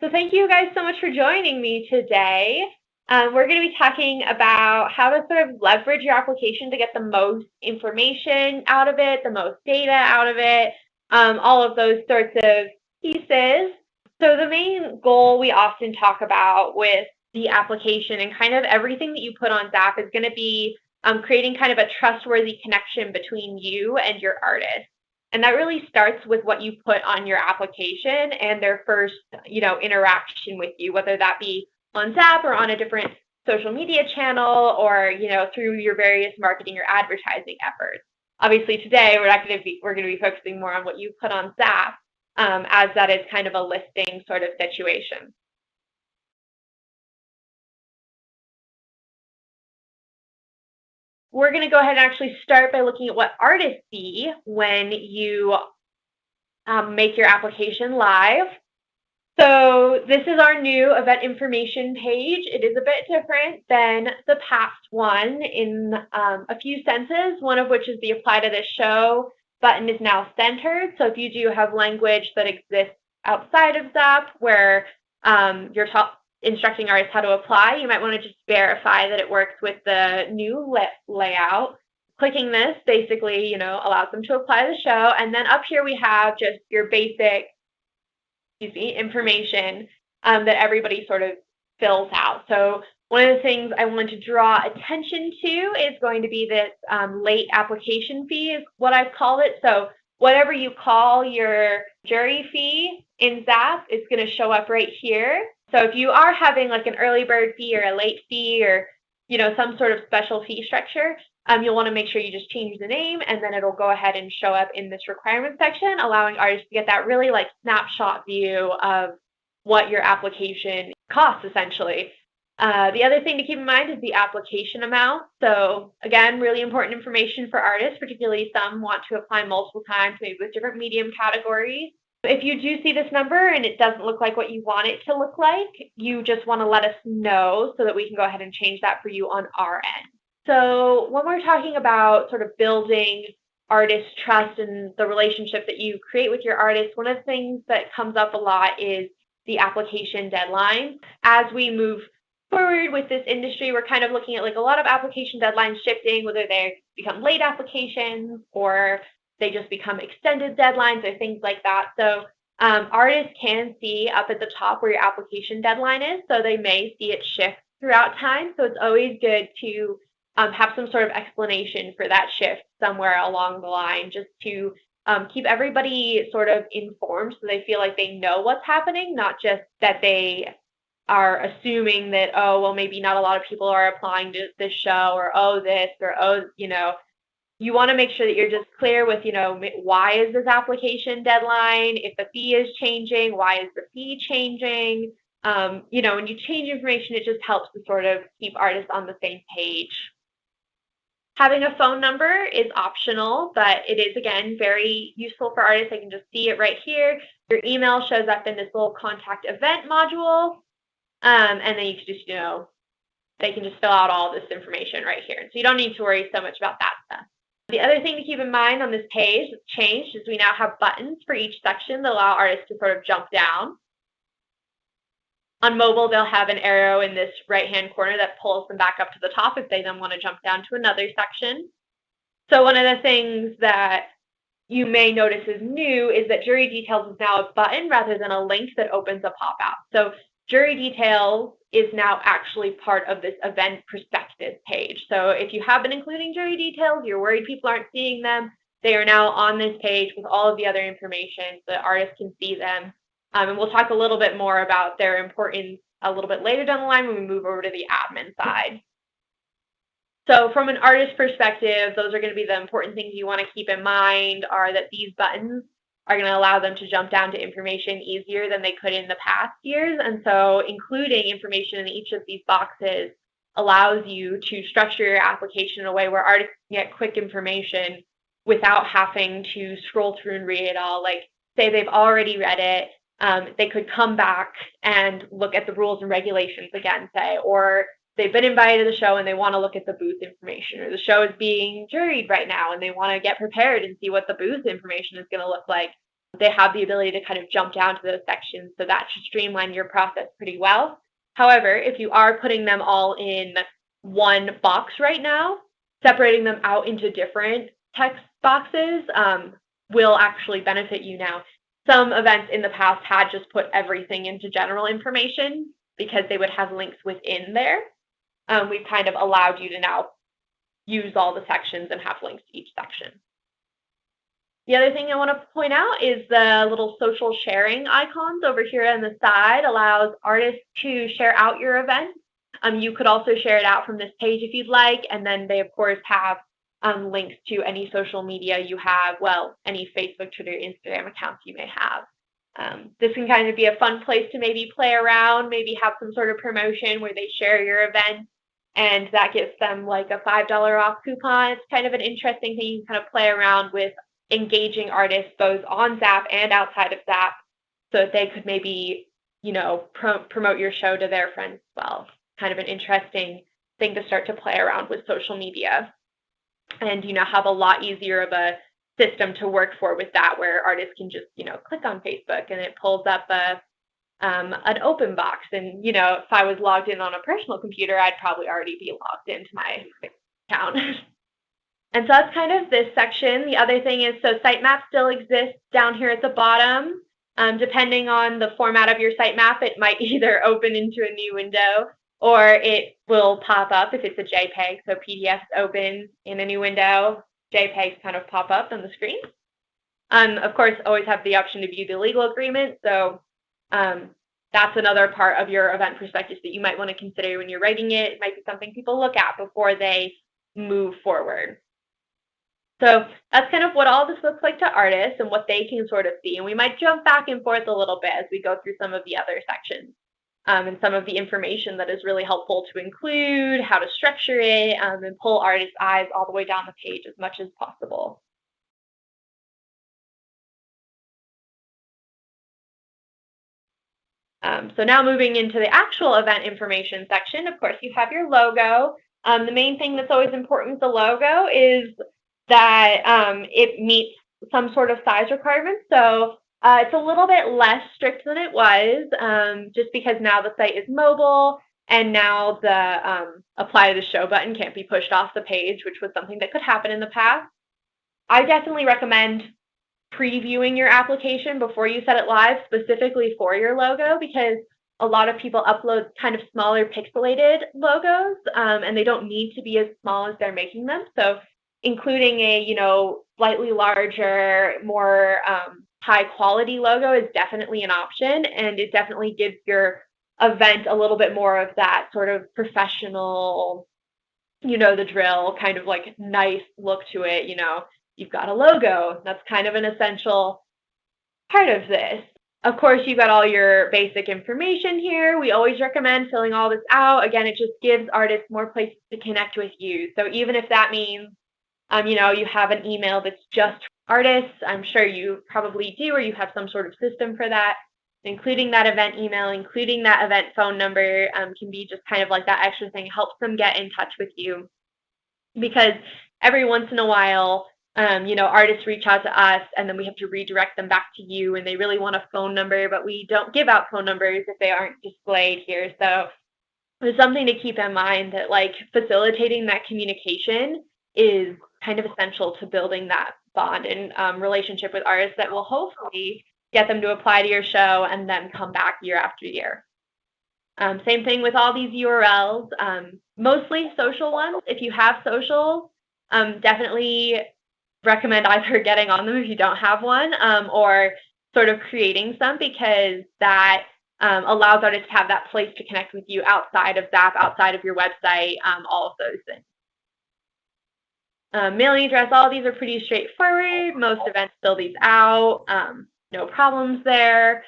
So thank you guys so much for joining me today. We're going to be talking about how to sort of leverage your application to get the most information out of it, the most data out of it, all of those sorts of pieces. So the main goal we often talk about with the application and kind of everything that you put on ZAPP is going to be creating kind of a trustworthy connection between you and your artist. And that really starts with what you put on your application and their first, interaction with you, whether that be on ZAPP or on a different social media channel or, through your various marketing or advertising efforts. Obviously today we're going to be focusing more on what you put on ZAPP, as that is kind of a listing sort of situation. We're going to go ahead and actually start by looking at what artists see when you make your application live. So this is our new event information page. It is a bit different than the past one in a few senses, one of which is the apply to this show button is now centered. So if you do have language that exists outside of ZAPP where you're instructing artists how to apply, you might want to just verify that it works with the new layout. Clicking this basically, allows them to apply the show. And then up here we have just your basic information that everybody sort of fills out. So one of the things I want to draw attention to is going to be this late application fee is what I've called it. So whatever you call your jury fee in ZAPP is going to show up right here. So if you are having like an early bird fee or a late fee or some sort of special fee structure, you'll want to make sure you just change the name and then it'll go ahead and show up in this requirements section, allowing artists to get that really like snapshot view of what your application costs essentially. The other thing to keep in mind is the application amount. So again, really important information for artists, particularly some want to apply multiple times, maybe with different medium categories. If you do see this number and it doesn't look like what you want it to look like, you just want to let us know so that we can go ahead and change that for you on our end. So when we're talking about sort of building artist trust and the relationship that you create with your artist, one of the things that comes up a lot is the application deadline. As we move forward with this industry, we're kind of looking at like a lot of application deadlines shifting, whether they become late applications or they just become extended deadlines or things like that. So artists can see up at the top where your application deadline is, so they may see it shift throughout time. So it's always good to have some sort of explanation for that shift somewhere along the line, just to keep everybody sort of informed so they feel like they know what's happening, not just that they are assuming that, oh, well, maybe not a lot of people are applying to this show or, oh, this or, oh, you want to make sure that you're just clear with, why is this application deadline? If the fee is changing, why is the fee changing? When you change information, it just helps to sort of keep artists on the same page. Having a phone number is optional, but it is, again, very useful for artists. They can just see it right here. Your email shows up in this little contact event module, and then you can just, they can just fill out all this information right here. So you don't need to worry so much about that stuff. The other thing to keep in mind on this page that's changed is we now have buttons for each section that allow artists to sort of jump down. On mobile, they'll have an arrow in this right-hand corner that pulls them back up to the top if they then want to jump down to another section. So one of the things that you may notice is new is that jury details is now a button rather than a link that opens a pop-out. So jury details is now actually part of this event perspective page. So if you have been including jury details, you're worried people aren't seeing them, they are now on this page with all of the other information so that artists can see them. And we'll talk a little bit more about their importance a little bit later down the line when we move over to the admin side. So from an artist perspective, those are going to be the important things you want to keep in mind are that these buttons are going to allow them to jump down to information easier than they could in the past years. And so including information in each of these boxes allows you to structure your application in a way where artists can get quick information without having to scroll through and read it all. Like, say they've already read it, they could come back and look at the rules and regulations again, say, or they've been invited to the show and they want to look at the booth information, or the show is being juried right now and they want to get prepared and see what the booth information is going to look like. they have the ability to kind of jump down to those sections, so that should streamline your process pretty well. However, if you are putting them all in one box right now, separating them out into different text boxes will actually benefit you now. Some events in the past had just put everything into general information because they would have links within there. We've kind of allowed you to now use all the sections and have links to each section. The other thing I want to point out is the little social sharing icons over here on the side allows artists to share out your event. You could also share it out from this page if you'd like, and then they, of course, have links to any social media you have, well, any Facebook, Twitter, Instagram accounts you may have. This can kind of be a fun place to maybe play around, maybe have some sort of promotion where they share your event, and that gives them like a $5 off coupon. It's kind of an interesting thing you can kind of play around with, engaging artists both on ZAPP and outside of ZAPP, so that they could maybe, you know, promote your show to their friends as well. Kind of an interesting thing to start to play around with social media, and, you know, have a lot easier of a system to work for with that, where artists can just, you know, click on Facebook and it pulls up an open box. And, you know, if I was logged in on a personal computer, I'd probably already be logged into my account. And so that's kind of this section. The other thing is, so sitemap still exists down here at the bottom. Depending on the format of your sitemap, it might either open into a new window or it will pop up if it's a JPEG. So PDFs open in a new window, JPEGs kind of pop up on the screen. Of course, always have the option to view the legal agreement. So that's another part of your event prospectus that you might want to consider when you're writing it. It might be something people look at before they move forward. So that's kind of what all this looks like to artists and what they can sort of see. And we might jump back and forth a little bit as we go through some of the other sections and some of the information that is really helpful to include, how to structure it, and pull artists' eyes all the way down the page as much as possible. So now moving into the actual event information section, of course, you have your logo. The main thing that's always important with the logo is that it meets some sort of size requirements. So it's a little bit less strict than it was, just because now the site is mobile, and now the apply to the show button can't be pushed off the page, which was something that could happen in the past. I definitely recommend previewing your application before you set it live, specifically for your logo, because a lot of people upload kind of smaller pixelated logos, and they don't need to be as small as they're making them. So including a, you know, slightly larger, more high quality logo is definitely an option, and it definitely gives your event a little bit more of that sort of professional, you know, the drill, kind of like nice look to it. You know, you've got a logo. That's kind of an essential part of this. Of course, you've got all your basic information here. We always recommend filling all this out. Again, it just gives artists more places to connect with you. So even if that means you know, you have an email that's just artists, I'm sure you probably do, or you have some sort of system for that, including that event email, including that event phone number, can be just kind of like that extra thing, helps them get in touch with you. Because every once in a while, you know, artists reach out to us and then we have to redirect them back to you, and they really want a phone number, but we don't give out phone numbers if they aren't displayed here. So there's something to keep in mind, that like facilitating that communication is kind of essential to building that bond and relationship with artists that will hopefully get them to apply to your show and then come back year after year. Same thing with all these URLs, mostly social ones. If you have socials, definitely recommend either getting on them if you don't have one, or sort of creating some, because that allows artists to have that place to connect with you outside of ZAPP, outside of your website, all of those things. Mailing address, all of these are pretty straightforward. Most events fill these out. No problems there.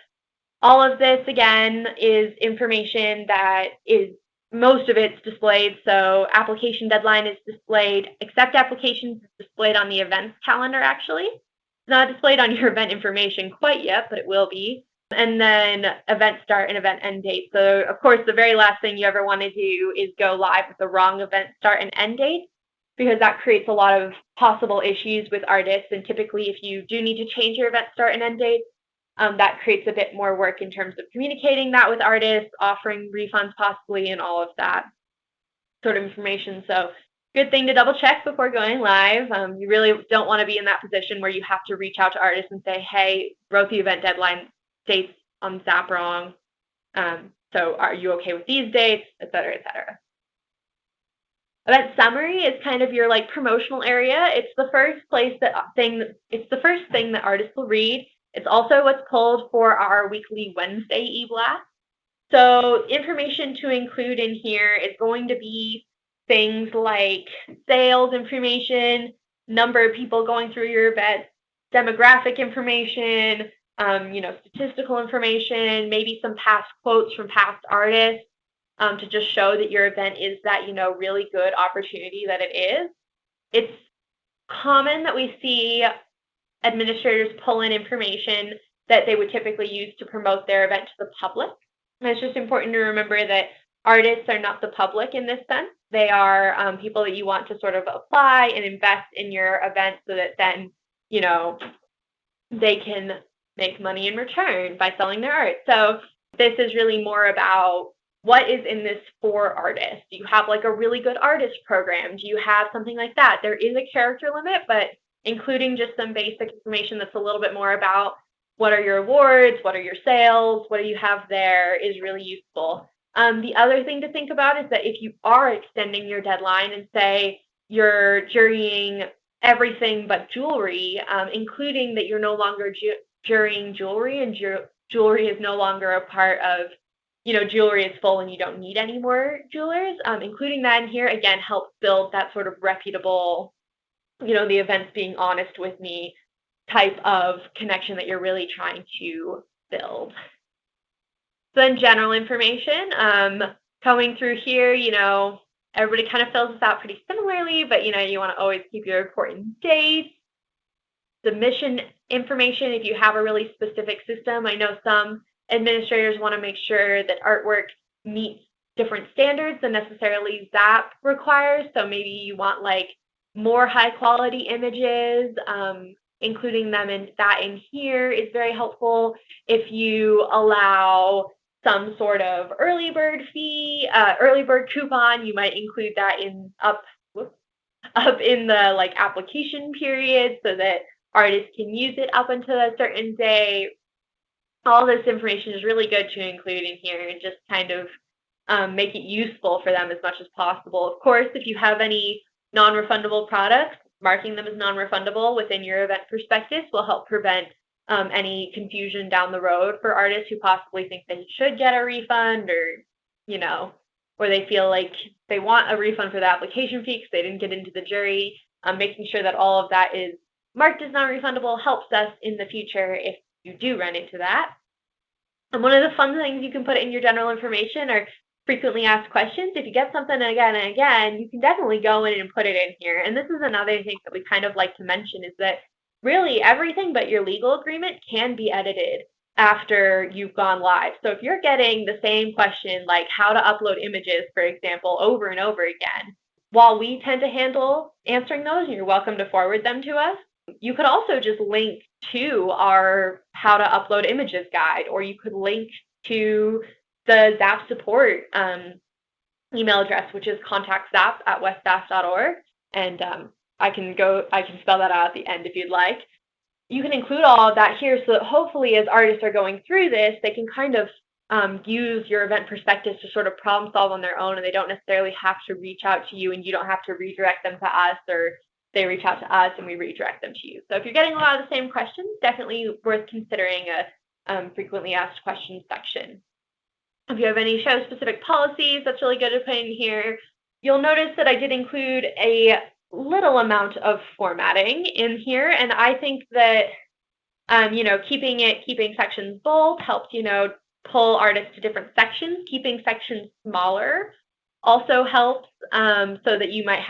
All of this, again, is information that is, most of it's displayed. So application deadline is displayed. Accept applications is displayed on the events calendar, actually. It's not displayed on your event information quite yet, but it will be. And then event start and event end date. So, of course, the very last thing you ever want to do is go live with the wrong event start and end date. because that creates a lot of possible issues with artists. And typically, if you do need to change your event start and end dates, that creates a bit more work in terms of communicating that with artists, offering refunds possibly, and all of that sort of information. So good thing to double check before going live. You really don't want to be in that position where you have to reach out to artists and say, hey, wrote the event deadline dates on ZAPP wrong. So are you okay with these dates, et cetera, et cetera. Event summary is kind of your like promotional area. It's the first thing that artists will read. It's also what's pulled for our weekly Wednesday e-blast. So information to include in here is going to be things like sales information, number of people going through your event, demographic information, statistical information, maybe some past quotes from past artists, to just show that your event is that, really good opportunity that it is. It's common that we see administrators pull in information that they would typically use to promote their event to the public. And it's just important to remember that artists are not the public in this sense. They are people that you want to sort of apply and invest in your event so that then, they can make money in return by selling their art. So this is really more about what is in this for artists. Do you have like a really good artist program? Do you have something like that? There is a character limit, but including just some basic information that's a little bit more about what are your awards, what are your sales, what do you have there is really useful. The other thing to think about is that if you are extending your deadline and say you're jurying everything but jewelry, including that you're no longer jurying jewelry, and jewelry is no longer a part of, jewelry is full and you don't need any more jewelers. Including that in here, again, helps build that sort of reputable, the event's being honest with me type of connection that you're really trying to build. Then general information, coming through here, everybody kind of fills this out pretty similarly, but you want to always keep your important dates. Submission information, if you have a really specific system. I know some administrators want to make sure that artwork meets different standards than necessarily ZAPP requires. So maybe you want like more high quality images, including them in here is very helpful. If you allow some sort of early bird fee, early bird coupon, you might include that up in the like application period so that artists can use it up until a certain day. All this information is really good to include in here and just kind of make it useful for them as much as possible. Of course, if you have any non-refundable products, marking them as non-refundable within your event prospectus will help prevent any confusion down the road for artists who possibly think they should get a refund or they feel like they want a refund for the application fee because they didn't get into the jury. Making sure that all of that is marked as non-refundable helps us in the future if you do run into that. And one of the fun things you can put in your general information are frequently asked questions. If you get something again and again, you can definitely go in and put it in here. And this is another thing that we kind of like to mention is that really everything but your legal agreement can be edited after you've gone live. So if you're getting the same question, like how to upload images, for example, over and over again, while we tend to handle answering those, and you're welcome to forward them to us, you could also just link to our how to upload images guide, or you could link to the ZAPP support email address, which is contactzap@weststaff.org. And I can spell that out at the end if you'd like. You can include all of that here so that hopefully as artists are going through this, they can kind of use your event prospectus to sort of problem solve on their own, and they don't necessarily have to reach out to you and you don't have to redirect them to us, or they reach out to us and we redirect them to you. So if you're getting a lot of the same questions, definitely worth considering a frequently asked questions section. If you have any show-specific policies, that's really good to put in here. You'll notice that I did include a little amount of formatting in here, and I think that keeping sections bold helps pull artists to different sections. Keeping sections smaller also helps, so that you might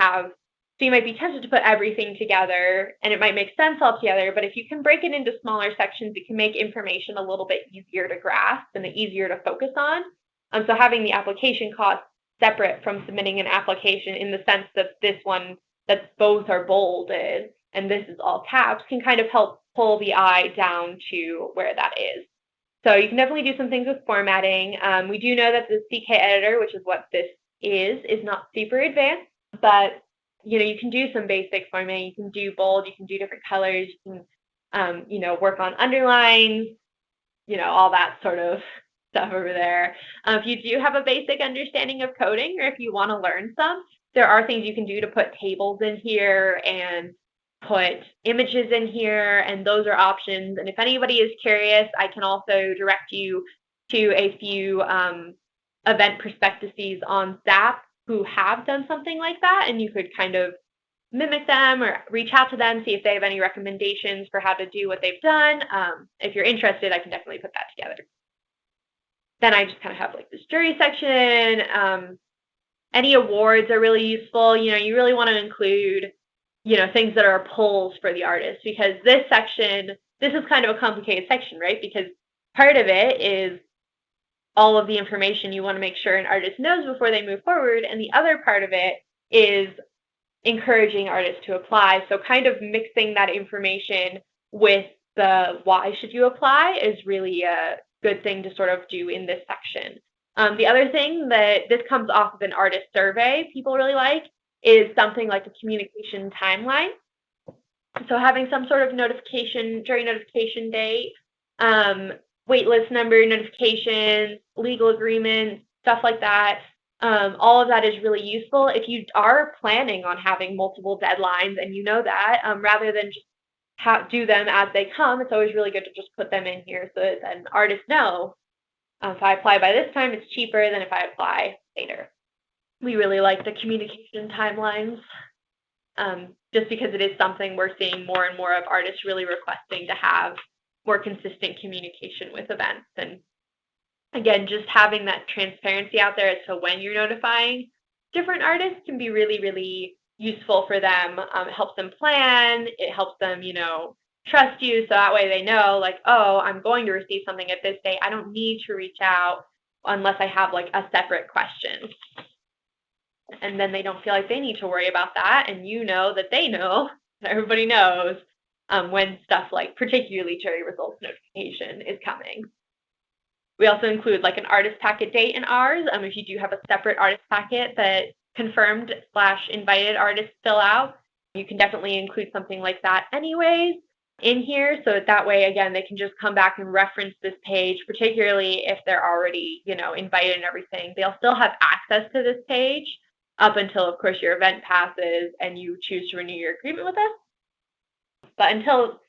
be tempted to put everything together and it might make sense all together, but if you can break it into smaller sections, it can make information a little bit easier to grasp and easier to focus on. So having the application costs separate from submitting an application in the sense that this one that both are bolded and this is all caps can kind of help pull the eye down to where that is. So you can definitely do some things with formatting. We do know that the CK editor, which is what this is not super advanced, but you can do some basic formatting. You can do bold, you can do different colors, you can work on underlines, all that sort of stuff over there. If you do have a basic understanding of coding, or if you want to learn some, there are things you can do to put tables in here and put images in here, and those are options. And if anybody is curious, I can also direct you to a few event prospectuses on ZAPP who have done something like that, and you could kind of mimic them or reach out to them, see if they have any recommendations for how to do what they've done. If you're interested, I can definitely put that together. Then I just kind of have like this jury section. Any awards are really useful. You really want to include things that are polls for the artist, because this is kind of a complicated section, right? Because part of it is all of the information you want to make sure an artist knows before they move forward, and the other part of it is encouraging artists to apply. So kind of mixing that information with the why should you apply is really a good thing to sort of do in this section. The other thing that this comes off of an artist survey people really like is something like a communication timeline. So having some sort of notification, jury notification date, waitlist number notifications, legal agreements, stuff like that. All of that is really useful if you are planning on having multiple deadlines and you know that, rather than just do them as they come. It's always really good to just put them in here so that then artists know, if I apply by this time, it's cheaper than if I apply later. We really like the communication timelines, just because it is something we're seeing more and more of artists really requesting to have more consistent communication with events. And again, just having that transparency out there as to when you're notifying different artists can be really, really useful for them. It helps them plan. It helps them, trust you. So that way they know, like, oh, I'm going to receive something at this date. I don't need to reach out unless I have like a separate question. And then they don't feel like they need to worry about that. And that they know, that everybody knows when stuff like particularly jury results notification is coming. We also include like an artist packet date in ours. If you do have a separate artist packet that confirmed/invited artists fill out, you can definitely include something like that anyways in here. So that way, again, they can just come back and reference this page, particularly if they're already, invited and everything. They'll still have access to this page up until, of course, your event passes and you choose to renew your agreement with us. But until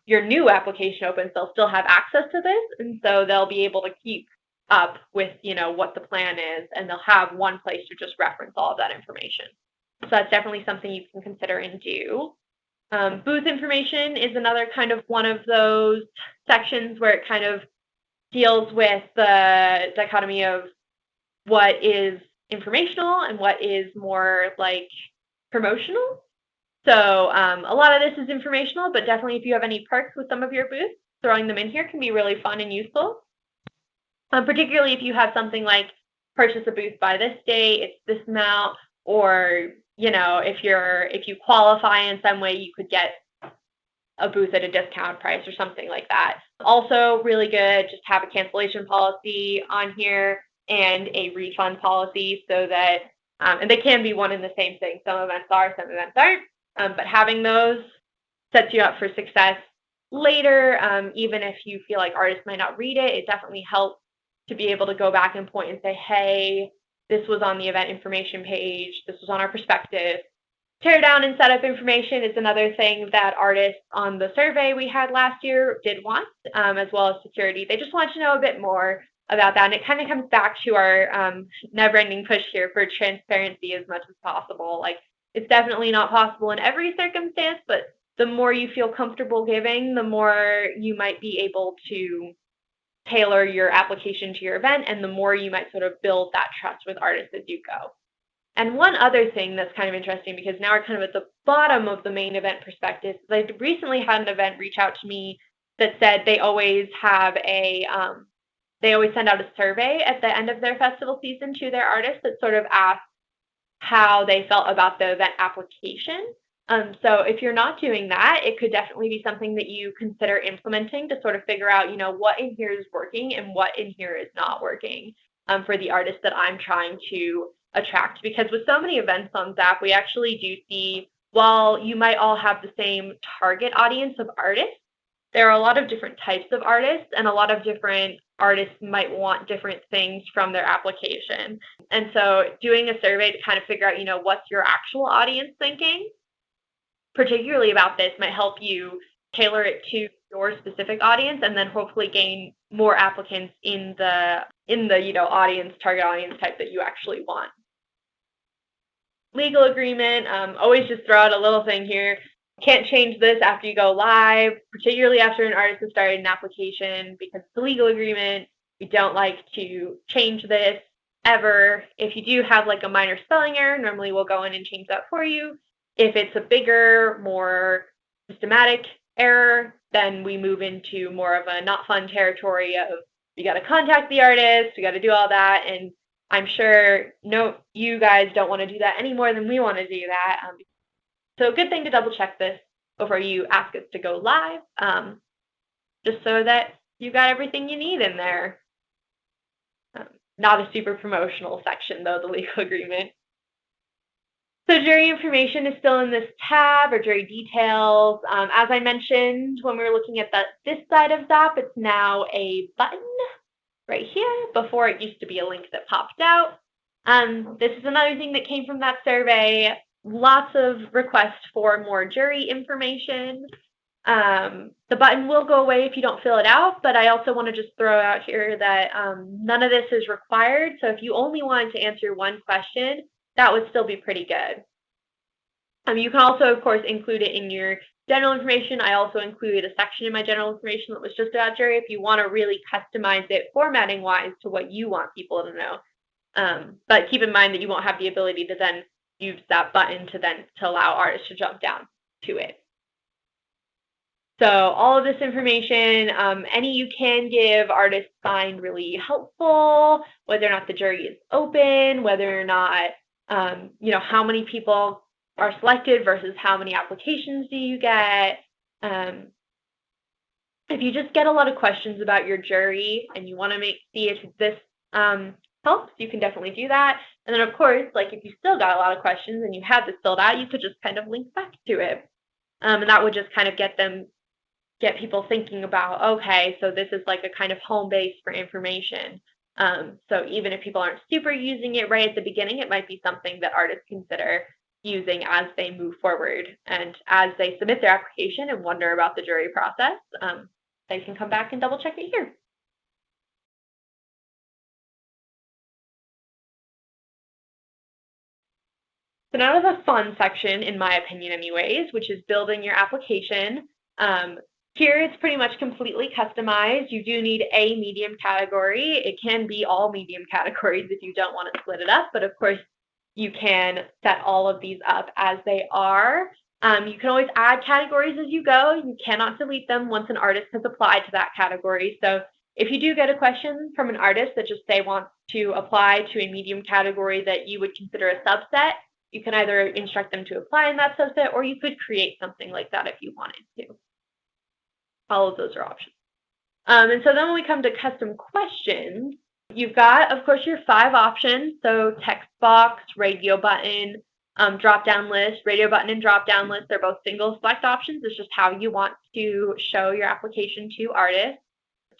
your new application opens, they'll still have access to this, and so they'll be able to keep up with what the plan is, and they'll have one place to just reference all of that information. So that's definitely something you can consider and do. Booth information is another kind of one of those sections where it kind of deals with the dichotomy of what is informational and what is more like promotional. So a lot of this is informational, but definitely if you have any perks with some of your booths, throwing them in here can be really fun and useful. Particularly if you have something like purchase a booth by this date, it's this amount, or if you qualify in some way, you could get a booth at a discount price or something like that. Also really good, just have a cancellation policy on here and a refund policy, so that and they can be one and the same thing. Some events are, some events aren't. But having those sets you up for success later. Even if you feel like artists might not read it, it definitely helps to be able to go back and point and say, hey, this was on the event information page, this was on our perspective. Tear down and set up information is another thing that artists on the survey we had last year did want, as well as security. They just want to know a bit more about that. And it kind of comes back to our never-ending push here for transparency as much as possible. Like, it's definitely not possible in every circumstance, but the more you feel comfortable giving, the more you might be able to tailor your application to your event, and the more you might sort of build that trust with artists as you go. And one other thing that's kind of interesting, because now we're kind of at the bottom of the main event perspective, is I recently had an event reach out to me that said they always have they always send out a survey at the end of their festival season to their artists that sort of asks how they felt about the event application. So if you're not doing that, it could definitely be something that you consider implementing to sort of figure out, what in here is working and what in here is not working for the artists that I'm trying to attract. Because with so many events on ZAPP, we actually do see, while you might all have the same target audience of artists, there are a lot of different types of artists, and a lot of different artists might want different things from their application. And so doing a survey to kind of figure out, what's your actual audience thinking, particularly about this, might help you tailor it to your specific audience, and then hopefully gain more applicants in the target audience type that you actually want. Legal agreement, always just throw out a little thing here. Can't change this after you go live, particularly after an artist has started an application, because it's a legal agreement. We don't like to change this ever. If you do have like a minor spelling error, normally we'll go in and change that for you. If it's a bigger, more systematic error, then we move into more of a not fun territory of we got to contact the artist, we got to do all that, and I'm sure you guys don't want to do that any more than we want to do that. So a good thing to double check this before you ask us to go live, just so that you got everything you need in there. Not a super promotional section though, the legal agreement. So jury information is still in this tab, or jury details. As I mentioned when we were looking at this side of ZAPP, it's now a button right here. Before it used to be a link that popped out. This is another thing that came from that survey. Lots of requests for more jury information. The button will go away if you don't fill it out, but I also want to just throw out here that none of this is required. So if you only wanted to answer one question, that would still be pretty good. You can also, of course, include it in your general information. I also included a section in my general information that was just about jury if you want to really customize it formatting-wise to what you want people to know. But keep in mind that you won't have the ability to then use that button to allow artists to jump down to it. So all of this information, any you can give, artists find really helpful, whether or not the jury is open, whether or not, how many people are selected versus how many applications do you get. If you just get a lot of questions about your jury and you want to see if this helps, you can definitely do that. And then, of course, like if you still got a lot of questions and you have this filled out, you could just kind of link back to it. And that would just kind of get people thinking about, okay, so this is like a kind of home base for information. So even if people aren't super using it right at the beginning, it might be something that artists consider using as they move forward and as they submit their application and wonder about the jury process. They can come back and double check it here. So now to the fun section, in my opinion anyways, which is building your application. Here it's pretty much completely customized. You do need a medium category. It can be all medium categories if you don't want to split it up, but of course you can set all of these up as they are. You can always add categories as you go. You cannot delete them once an artist has applied to that category. So if you do get a question from an artist that just say wants to apply to a medium category that you would consider a subset, you can either instruct them to apply in that subset, or you could create something like that if you wanted to. All of those are options. And so then when we come to custom questions, you've got, of course, your 5 options. So text box, radio button, drop-down list. Radio button and drop-down list, they're both single select options. It's just how you want to show your application to artists.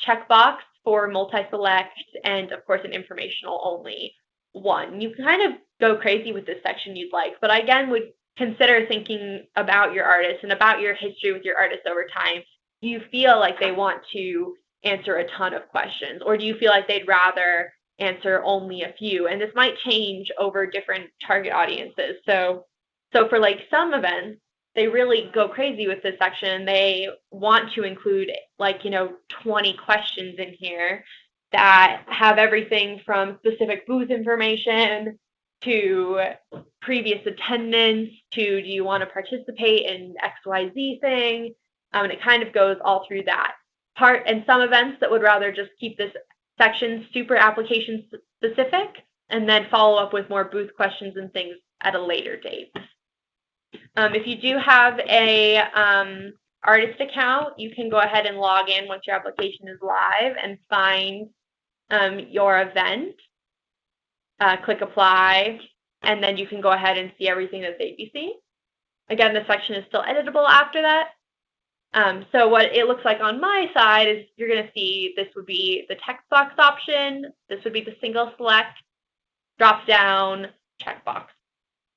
Checkbox for multi-select, and of course an informational only one. You can kind of go crazy with this section you'd like, but I again would consider thinking about your artist and about your history with your artist over time. Do you feel like they want to answer a ton of questions, or do you feel like they'd rather answer only a few? And this might change over different target audiences. So for like some events, they really go crazy with this section. They want to include like, 20 questions in here that have everything from specific booth information to previous attendance to do you want to participate in XYZ thing? And it kind of goes all through that part. And some events that would rather just keep this section super application specific and then follow up with more booth questions and things at a later date. If you do have a artist account, you can go ahead and log in once your application is live and find your event, click apply, and then you can go ahead and see everything that's ABC. Again, the section is still editable after that. So what it looks like on my side is you're going to see this would be the text box option, this would be the single select, drop down, checkbox.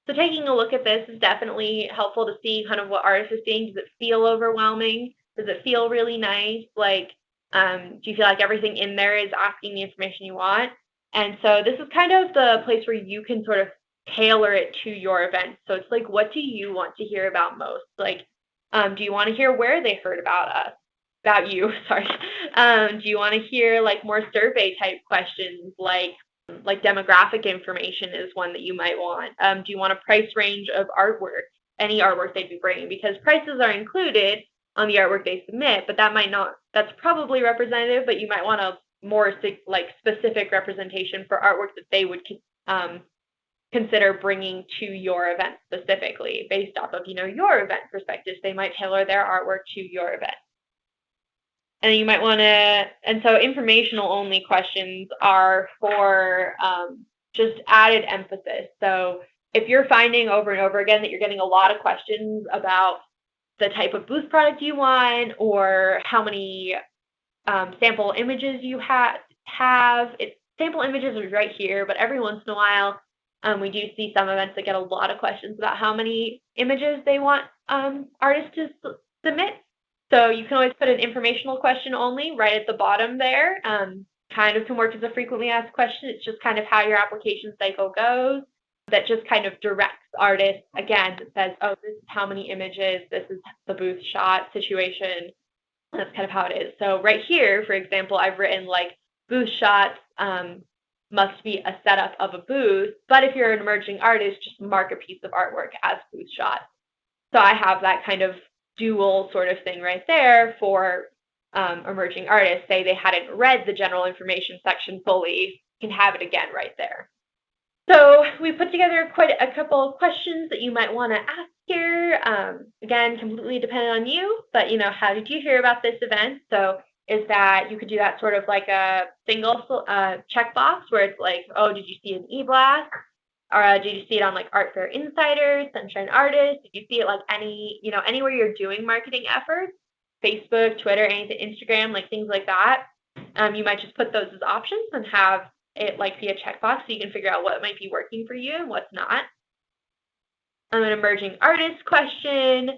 So taking a look at this is definitely helpful to see kind of what artists are seeing. Does it feel overwhelming? Does it feel really nice? Like, do you feel like everything in there is asking the information you want? And so this is kind of the place where you can sort of tailor it to your event. So it's like, what do you want to hear about most? Like, do you want to hear where they heard about you? Sorry. Do you want to hear like more survey type questions, like demographic information is one that you might want. Do you want a price range of artwork, any artwork they'd be bringing? Because prices are included on the artwork they submit, but that might not, that's probably representative, but you might want a more like specific representation for artwork that they would consider bringing to your event specifically based off of, your event perspectives. They might tailor their artwork to your event. And you might want to, and so informational only questions are for just added emphasis. So if you're finding over and over again that you're getting a lot of questions about the type of booth product you want or how many sample images you have, sample images are right here, but every once in a while we do see some events that get a lot of questions about how many images they want artists to submit. So you can always put an informational question only right at the bottom there. Kind of can work as a frequently asked question. It's just kind of how your application cycle goes. That just kind of directs artists, again, that says, oh, this is how many images, this is the booth shot situation. That's kind of how it is. So right here, for example, I've written like booth shots must be a setup of a booth. But if you're an emerging artist, just mark a piece of artwork as booth shots. So I have that kind of dual sort of thing right there for emerging artists. Say they hadn't read the general information section fully, you can have it again right there. So we put together quite a couple of questions that you might want to ask here. Again, completely dependent on you, but how did you hear about this event? So is that you could do that sort of like a single checkbox where it's like, oh, did you see an e-blast? Or did you see it on like Art Fair Insiders, Sunshine Artists? Did you see it like anywhere you're doing marketing efforts, Facebook, Twitter, anything, Instagram, like things like that? You might just put those as options and have it like be a checkbox so you can figure out what might be working for you and what's not. An emerging artist question.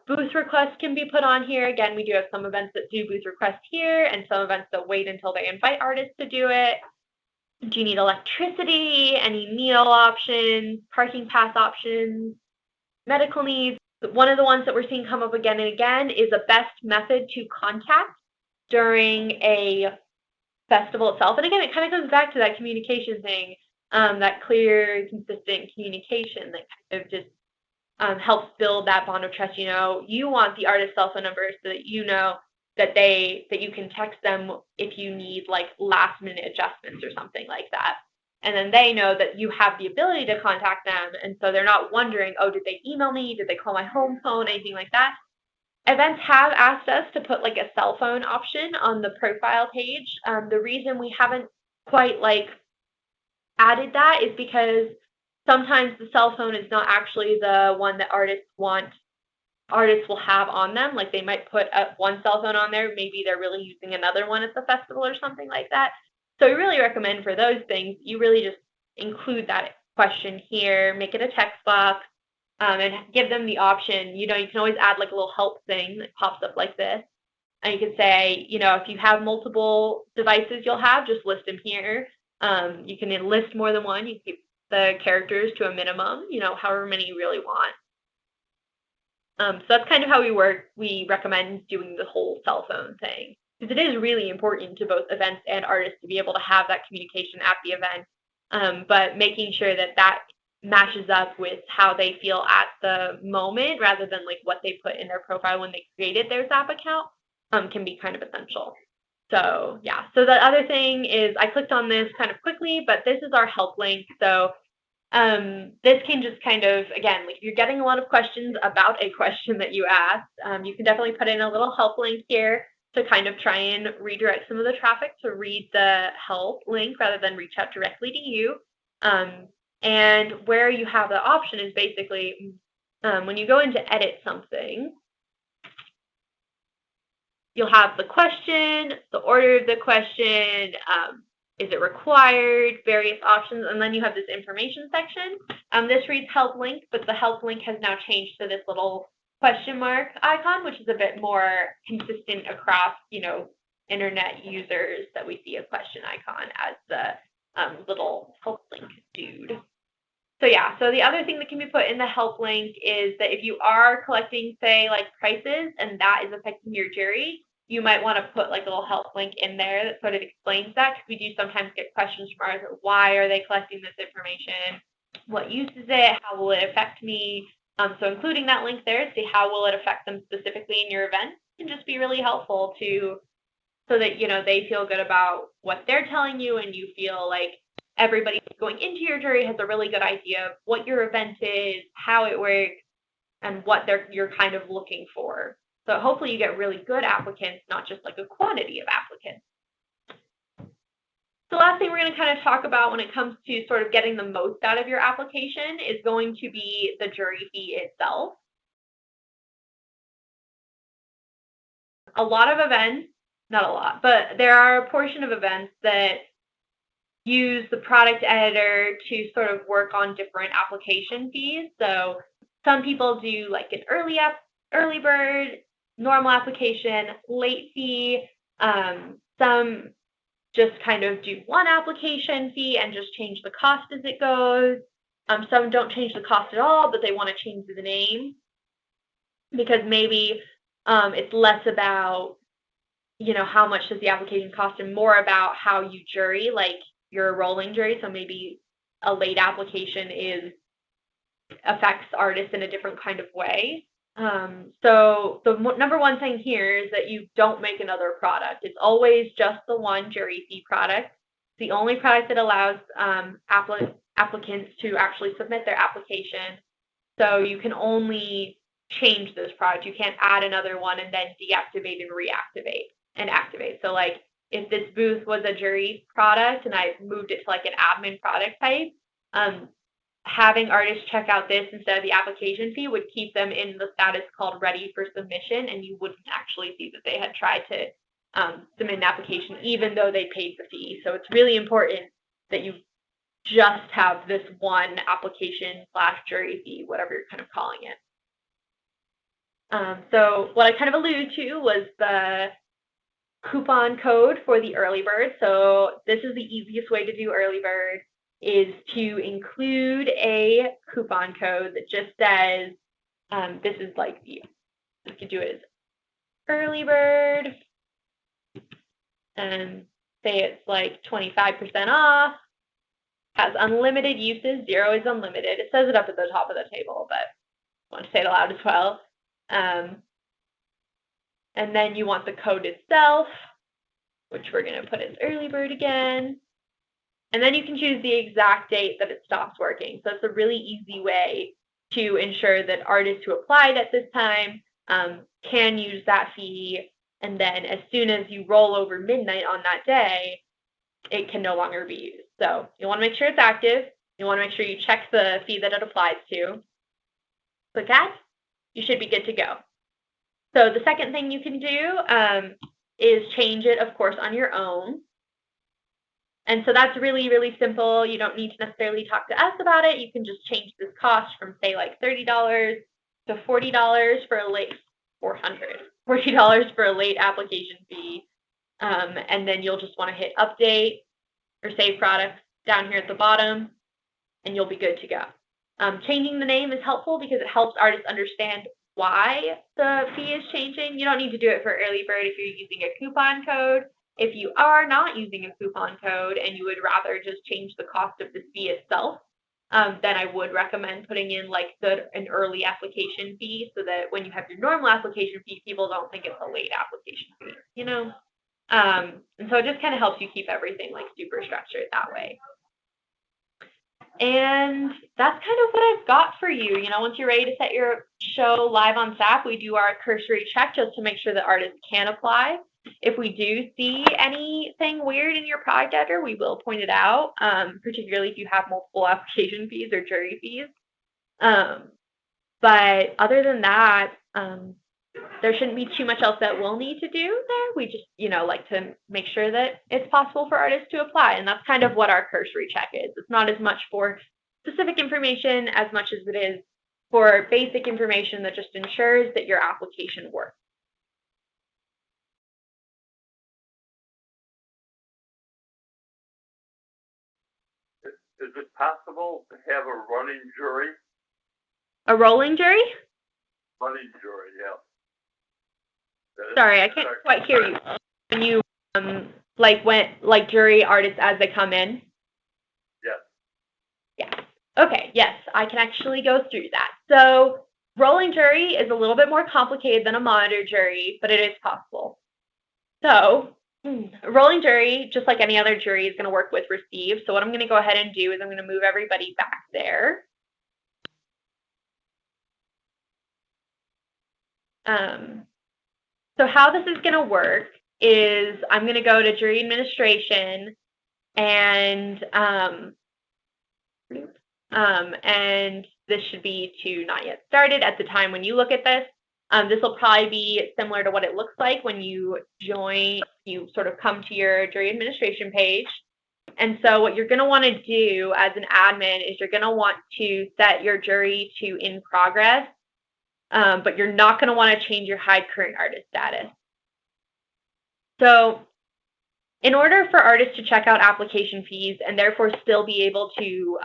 Booth requests can be put on here. Again, we do have some events that do booth requests here and some events that wait until they invite artists to do it. Do you need electricity? Any meal options? Parking pass options? Medical needs? One of the ones that we're seeing come up again and again is a best method to contact during a festival itself. And again, it kind of goes back to that communication thing, that clear, consistent communication that kind of just helps build that bond of trust. You want the artist's cell phone number so that you know that you can text them if you need like last minute adjustments or something like that. And then they know that you have the ability to contact them. And so they're not wondering, oh, did they email me? Did they call my home phone? Anything like that. Events have asked us to put like a cell phone option on the profile page. The reason we haven't quite like added that is because sometimes the cell phone is not actually the one that artists will have on them. Like they might put one cell phone on there, maybe they're really using another one at the festival or something like that. So we really recommend for those things, you really just include that question here, make it a text box, and give them the option. You can always add like a little help thing that pops up like this. And you can say, if you have multiple devices you'll have, just list them here. You can list more than one. You can keep the characters to a minimum, however many you really want. So that's kind of how we work. We recommend doing the whole cell phone thing because it is really important to both events and artists to be able to have that communication at the event, but making sure that matches up with how they feel at the moment rather than like what they put in their profile when they created their ZAPP account can be kind of essential. So yeah, so the other thing is I clicked on this kind of quickly, but this is our help link. So This can just kind of, again, like if you're getting a lot of questions about a question that you asked, you can definitely put in a little help link here to kind of try and redirect some of the traffic to read the help link rather than reach out directly to you. And where you have the option is basically when you go in to edit something, you'll have the question, the order of the question, is it required, various options, and then you have this information section. This reads help link, but the help link has now changed to this little question mark icon, which is a bit more consistent across, internet users that we see a question icon as the little help link dude. So yeah, so the other thing that can be put in the help link is that if you are collecting, say, like prices and that is affecting your jury, you might want to put like a little help link in there that sort of explains that, because we do sometimes get questions from ours, why are they collecting this information? What use is it? How will it affect me? So including that link there to see how will it affect them specifically in your event can just be really helpful so that, they feel good about what they're telling you and you feel like everybody going into your jury has a really good idea of what your event is, how it works, and what you're kind of looking for. So hopefully you get really good applicants, not just like a quantity of applicants. The last thing we're going to kind of talk about when it comes to sort of getting the most out of your application is going to be the jury fee itself. A lot of events, not a lot, but there are a portion of events that use the product editor to sort of work on different application fees. So some people do like an early bird, normal application, late fee. Some just kind of do one application fee and just change the cost as it goes. Some don't change the cost at all, but they want to change the name because maybe it's less about, how much does the application cost and more about how you jury, like you're a rolling jury. So maybe a late application affects artists in a different kind of way. So the number one thing here is that you don't make another product. It's always just the one jury fee product. It's the only product that allows applicants to actually submit their application. So you can only change this product. You can't add another one and then deactivate and reactivate and activate. So like if this booth was a jury product and I moved it to like an admin product type, having artists check out this instead of the application fee would keep them in the status called ready for submission, and you wouldn't actually see that they had tried to submit an application even though they paid the fee. So it's really important that you just have this one application/jury fee, whatever you're kind of calling it. So what I kind of alluded to was the coupon code for the early bird. So this is the easiest way to do early bird, is to include a coupon code that just says, this is like you could do it as early bird and say it's like 25% off, has unlimited uses, 0 is unlimited. It says it up at the top of the table, but I want to say it aloud as well. And then you want the code itself, which we're going to put as early bird again. And then you can choose the exact date that it stops working. So it's a really easy way to ensure that artists who applied at this time can use that fee. And then as soon as you roll over midnight on that day, it can no longer be used. So you want to make sure it's active. You want to make sure you check the fee that it applies to. Click Add. You should be good to go. So the second thing you can do is change it, of course, on your own. And so that's really, really simple. You don't need to necessarily talk to us about it. You can just change this cost from, say, like $30 to $40 for a late $40 for a late application fee. And then you'll just want to hit update or save products down here at the bottom, and you'll be good to go. Changing the name is helpful because it helps artists understand why the fee is changing. You don't need to do it for early bird if you're using a coupon code. If you are not using a coupon code and you would rather just change the cost of the fee itself, then I would recommend putting in like an early application fee so that when you have your normal application fee, people don't think it's a late application fee, And so it just kind of helps you keep everything like super structured that way. And that's kind of what I've got for you. You know, once you're ready to set your show live on ZAPP, we do our cursory check just to make sure that artists can apply. If we do see anything weird in your product editor, we will point it out, particularly if you have multiple application fees or jury fees. But other than that, there shouldn't be too much else that we'll need to do there. We just, like to make sure that it's possible for artists to apply. And that's kind of what our cursory check is. It's not as much for specific information as much as it is for basic information that just ensures that your application works. Is it possible to have a running jury? A rolling jury? Running jury, yeah. Sorry, I can't quite hear you. When you like jury artists as they come in? Yes. Yeah. Okay, yes, I can actually go through that. So rolling jury is a little bit more complicated than a monitor jury, but it is possible. So a rolling jury, just like any other jury, is going to work with receive. So what I'm going to go ahead and do is I'm going to move everybody back there. So how this is going to work is I'm going to go to jury administration and this should be to not yet started at the time when you look at this. This will probably be similar to what it looks like when you join, you sort of come to your jury administration page. And so what you're going to want to do as an admin is you're going to want to set your jury to in progress, but you're not going to want to change your hide current artist status. So in order for artists to check out application fees and therefore still be able to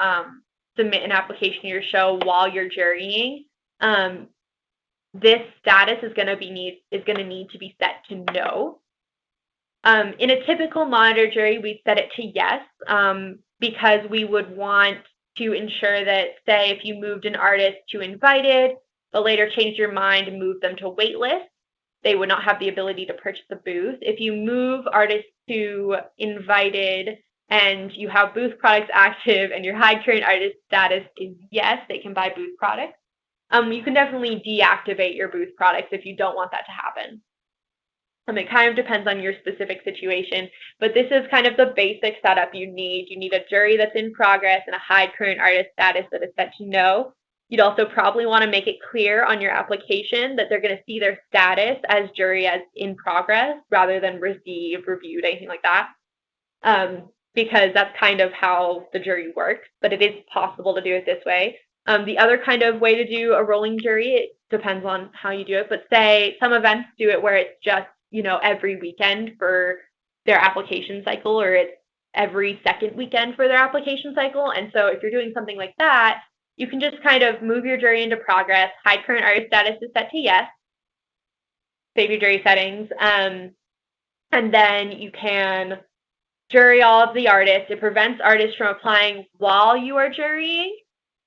submit an application to your show while you're jurying, this status is going to need to be set to no. In a typical monitor jury, we set it to yes, because we would want to ensure that, say, if you moved an artist to invited, but later changed your mind and moved them to waitlist, they would not have the ability to purchase a booth. If you move artists to invited and you have booth products active and your hide current artist status is yes, they can buy booth products. You can definitely deactivate your booth products if you don't want that to happen. It kind of depends on your specific situation, but this is kind of the basic setup you need. You need a jury that's in progress and a hide current artist status that is set to no. You'd also probably want to make it clear on your application that they're going to see their status as jury as in progress rather than received, reviewed, anything like that, because that's kind of how the jury works, but it is possible to do it this way. The other kind of way to do a rolling jury, it depends on how you do it, but say some events do it where it's just, every weekend for their application cycle, or it's every second weekend for their application cycle. And so if you're doing something like that, you can just kind of move your jury into progress, hide current artist status is set to yes, save your jury settings, and then you can jury all of the artists. It prevents artists from applying while you are jurying,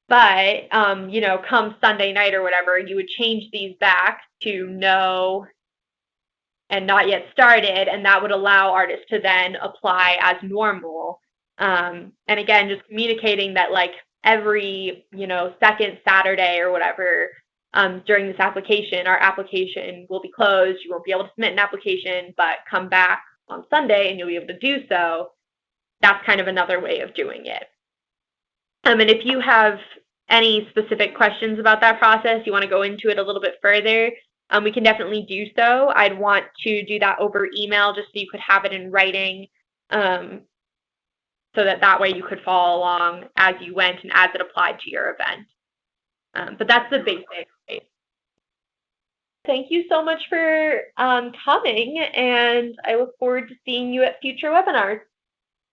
but, come Sunday night or whatever, you would change these back to no and not yet started, and that would allow artists to then apply as normal. And again, just communicating that like every, second Saturday or whatever during this application, our application will be closed. You won't be able to submit an application, but come back on Sunday and you'll be able to do so. That's kind of another way of doing it. And if you have any specific questions about that process, you want to go into it a little bit further, we can definitely do so. I'd want to do that over email just so you could have it in writing, so that way you could follow along as you went and as it applied to your event. But that's the basics. Thank you so much for coming, and I look forward to seeing you at future webinars.